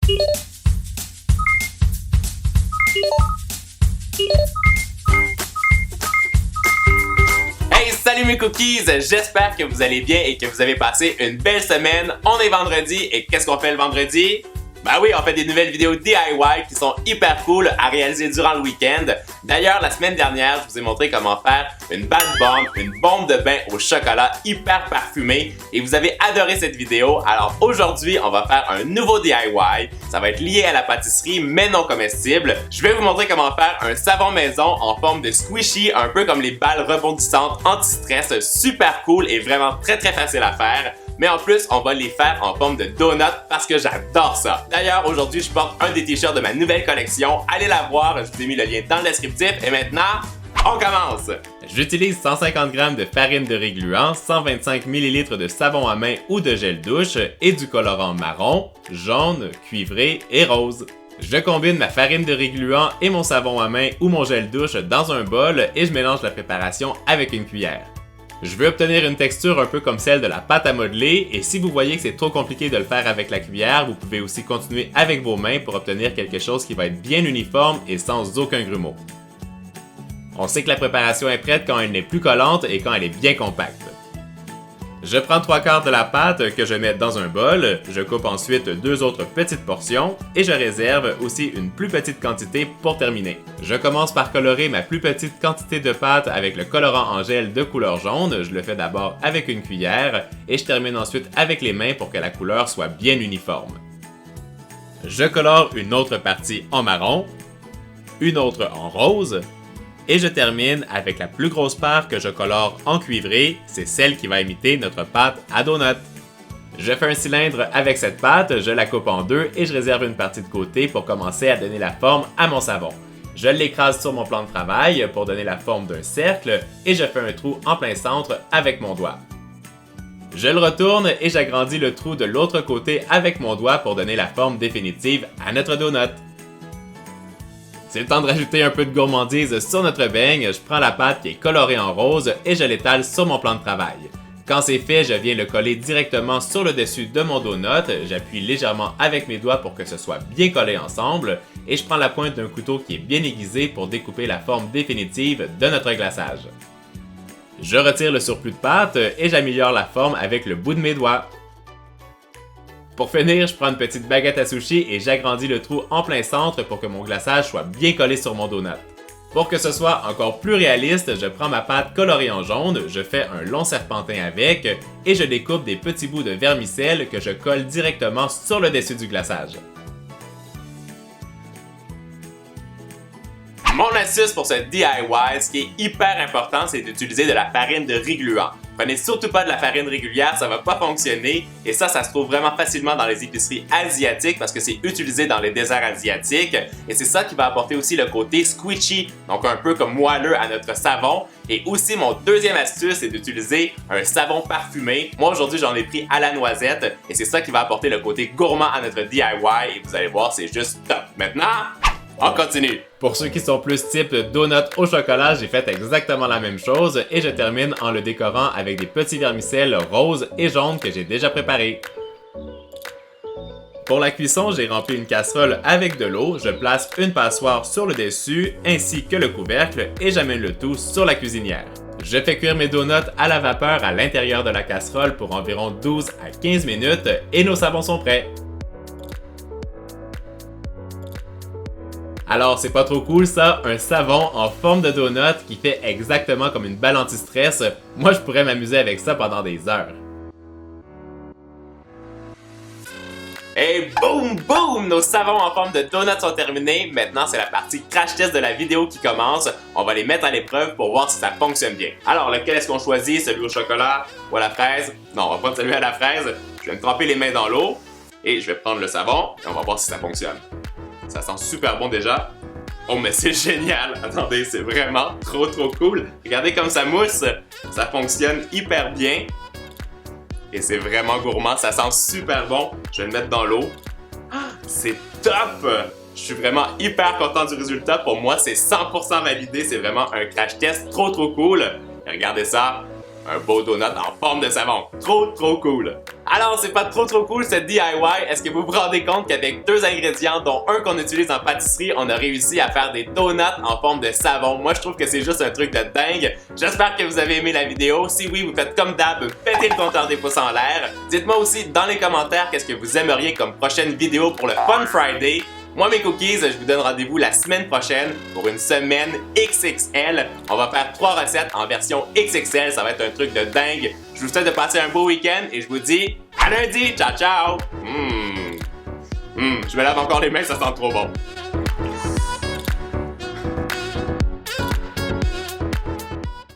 Hey, salut mes cookies! J'espère que vous allez bien et que vous avez passé une belle semaine. On est vendredi et qu'est-ce qu'on fait le vendredi? Ben oui, on fait des nouvelles vidéos DIY qui sont hyper cool à réaliser durant le week-end. D'ailleurs, la semaine dernière, je vous ai montré comment faire une bath bomb, une bombe de bain au chocolat hyper parfumée et vous avez adoré cette vidéo. Alors aujourd'hui, on va faire un nouveau DIY. Ça va être lié à la pâtisserie mais non comestible. Je vais vous montrer comment faire un savon maison en forme de squishy, un peu comme les balles rebondissantes anti-stress, super cool et vraiment très facile à faire. Mais en plus, on va les faire en forme de donut parce que j'adore ça. D'ailleurs, aujourd'hui, je porte un des t-shirts de ma nouvelle collection. Allez la voir, je vous ai mis le lien dans le descriptif. Et maintenant, on commence! J'utilise 150 g de farine de riz gluant, 125 ml de savon à main ou de gel douche et du colorant marron, jaune, cuivré et rose. Je combine ma farine de riz gluant et mon savon à main ou mon gel douche dans un bol et je mélange la préparation avec une cuillère. Je veux obtenir une texture un peu comme celle de la pâte à modeler et si vous voyez que c'est trop compliqué de le faire avec la cuillère, vous pouvez aussi continuer avec vos mains pour obtenir quelque chose qui va être bien uniforme et sans aucun grumeau. On sait que la préparation est prête quand elle n'est plus collante et quand elle est bien compacte. Je prends 3/4 de la pâte que je mets dans un bol, je coupe ensuite 2 autres petites portions et je réserve aussi une plus petite quantité pour terminer. Je commence par colorer ma plus petite quantité de pâte avec le colorant en gel de couleur jaune, je le fais d'abord avec une cuillère et je termine ensuite avec les mains pour que la couleur soit bien uniforme. Je colore une autre partie en marron, une autre en rose, et je termine avec la plus grosse part que je colore en cuivré, c'est celle qui va imiter notre pâte à donut. Je fais un cylindre avec cette pâte, je la coupe en deux et je réserve une partie de côté pour commencer à donner la forme à mon savon. Je l'écrase sur mon plan de travail pour donner la forme d'un cercle et je fais un trou en plein centre avec mon doigt. Je le retourne et j'agrandis le trou de l'autre côté avec mon doigt pour donner la forme définitive à notre donut. C'est le temps de rajouter un peu de gourmandise sur notre beigne, je prends la pâte qui est colorée en rose et je l'étale sur mon plan de travail. Quand c'est fait, je viens le coller directement sur le dessus de mon donut, j'appuie légèrement avec mes doigts pour que ce soit bien collé ensemble et je prends la pointe d'un couteau qui est bien aiguisé pour découper la forme définitive de notre glaçage. Je retire le surplus de pâte et j'améliore la forme avec le bout de mes doigts. Pour finir, je prends une petite baguette à sushi et j'agrandis le trou en plein centre pour que mon glaçage soit bien collé sur mon donut. Pour que ce soit encore plus réaliste, je prends ma pâte colorée en jaune, je fais un long serpentin avec et je découpe des petits bouts de vermicelle que je colle directement sur le dessus du glaçage. Mon astuce pour ce DIY, ce qui est hyper important, c'est d'utiliser de la farine de riz gluant. Prenez surtout pas de la farine régulière, ça va pas fonctionner et ça se trouve vraiment facilement dans les épiceries asiatiques parce que c'est utilisé dans les desserts asiatiques et c'est ça qui va apporter aussi le côté squishy, donc un peu comme moelleux à notre savon. Et aussi mon deuxième astuce, c'est d'utiliser un savon parfumé. Moi aujourd'hui j'en ai pris à la noisette et c'est ça qui va apporter le côté gourmand à notre DIY et vous allez voir, c'est juste top. Maintenant, on continue! Pour ceux qui sont plus type donut au chocolat, j'ai fait exactement la même chose et je termine en le décorant avec des petits vermicelles roses et jaunes que j'ai déjà préparés. Pour la cuisson, j'ai rempli une casserole avec de l'eau, je place une passoire sur le dessus ainsi que le couvercle et j'amène le tout sur la cuisinière. Je fais cuire mes donuts à la vapeur à l'intérieur de la casserole pour environ 12 à 15 minutes et nos savons sont prêts. Alors c'est pas trop cool ça, un savon en forme de donut qui fait exactement comme une balle anti-stress. Moi je pourrais m'amuser avec ça pendant des heures. Et boum boum, nos savons en forme de donut sont terminés. Maintenant c'est la partie crash test de la vidéo qui commence. On va les mettre à l'épreuve pour voir si ça fonctionne bien. Alors lequel est-ce qu'on choisit? Celui au chocolat ou à la fraise? Non, on va prendre celui à la fraise. Je vais me tremper les mains dans l'eau et je vais prendre le savon et on va voir si ça fonctionne. Ça sent super bon déjà. Oh mais c'est génial! Attendez, c'est vraiment trop cool. Regardez comme ça mousse. Ça fonctionne hyper bien. Et c'est vraiment gourmand. Ça sent super bon. Je vais le mettre dans l'eau. C'est top! Je suis vraiment hyper content du résultat. Pour moi, c'est 100% validé. C'est vraiment un crash test trop cool. Et regardez ça. Un beau donut en forme de savon. Trop cool. Alors, c'est pas trop cool ce DIY. Est-ce que vous vous rendez compte qu'avec 2 ingrédients, dont un qu'on utilise en pâtisserie, on a réussi à faire des donuts en forme de savon? Moi, je trouve que c'est juste un truc de dingue. J'espère que vous avez aimé la vidéo. Si oui, vous faites comme d'hab, pétez le compteur des pouces en l'air. Dites-moi aussi dans les commentaires qu'est-ce que vous aimeriez comme prochaine vidéo pour le Fun Friday. Moi, mes cookies, je vous donne rendez-vous la semaine prochaine pour une semaine XXL. On va faire 3 recettes en version XXL. Ça va être un truc de dingue. Je vous souhaite de passer un beau week-end et je vous dis à lundi. Ciao, ciao! Je me lave encore les mains, ça sent trop bon.